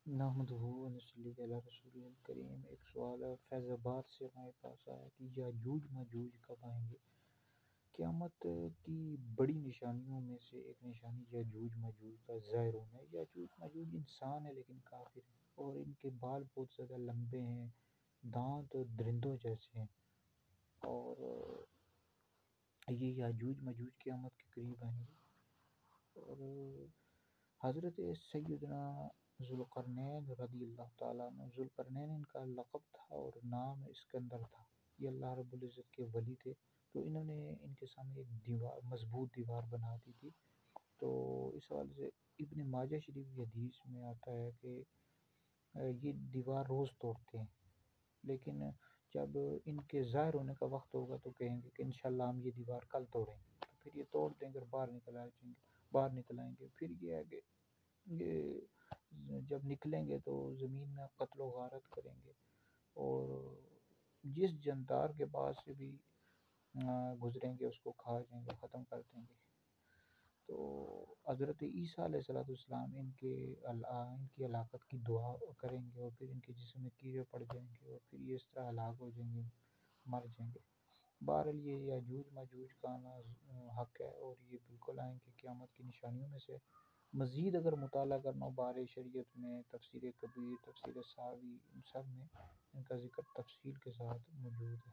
نحمدہ و نصلی علی رسول الکریم۔ ایک سوال ہے فیض آباد سے ہمارے پاس آیا کہ یاجوج ماجوج کب آئیں گے؟ قیامت کی بڑی نشانیوں میں سے ایک نشانی یاجوج ماجوج کا ظاہر ہونا ہے۔ یاجوج ماجوج انسان ہے لیکن کافر ہیں، اور ان کے بال بہت زیادہ لمبے ہیں، دانت درندوں جیسے ہیں، اور یہ یاجوج ماجوج قیامت کے قریب آئیں گے۔ اور حضرت سیدنا ذوالقرنین رضی اللہ تعالیٰ عنہ، ذوالقرنین ان کا لقب تھا اور نام اسکندر تھا، یہ اللہ رب العزت کے ولی تھے۔ تو انہوں نے ان کے سامنے ایک دیوار، مضبوط دیوار بنا دی تھی۔ تو اس حوالے سے ابن ماجہ شریف کی حدیث میں آتا ہے کہ یہ دیوار روز توڑتے ہیں، لیکن جب ان کے ظاہر ہونے کا وقت ہوگا تو کہیں گے کہ انشاءاللہ ہم یہ دیوار کل توڑیں گے، تو پھر یہ توڑ دیں گے اور باہر نکل آئیں گے۔ پھر یہ ہے کہ یہ جب نکلیں گے تو زمین میں قتل و غارت کریں گے، اور جس جاندار کے پاس سے بھی گزریں گے اس کو کھا جائیں گے، ختم کر دیں گے۔ تو حضرت عیسیٰ علیہ السلام ان کی ہلاکت کی دعا کریں گے، اور پھر ان کے جسم میں کیڑے پڑ جائیں گے، اور پھر یہ اس طرح ہلاک ہو جائیں گے، مر جائیں گے۔ بہرحال یہ یاجوج ماجوج کا آنا حق ہے، اور یہ بالکل آئیں گے، قیامت کی نشانیوں میں سے۔ مزید اگر مطالعہ کرنا ہو بارِ شریعت میں، تفسیر کبیر، تفسیر ساوی، ان سب میں ان کا ذکر تفصیل کے ساتھ موجود ہے۔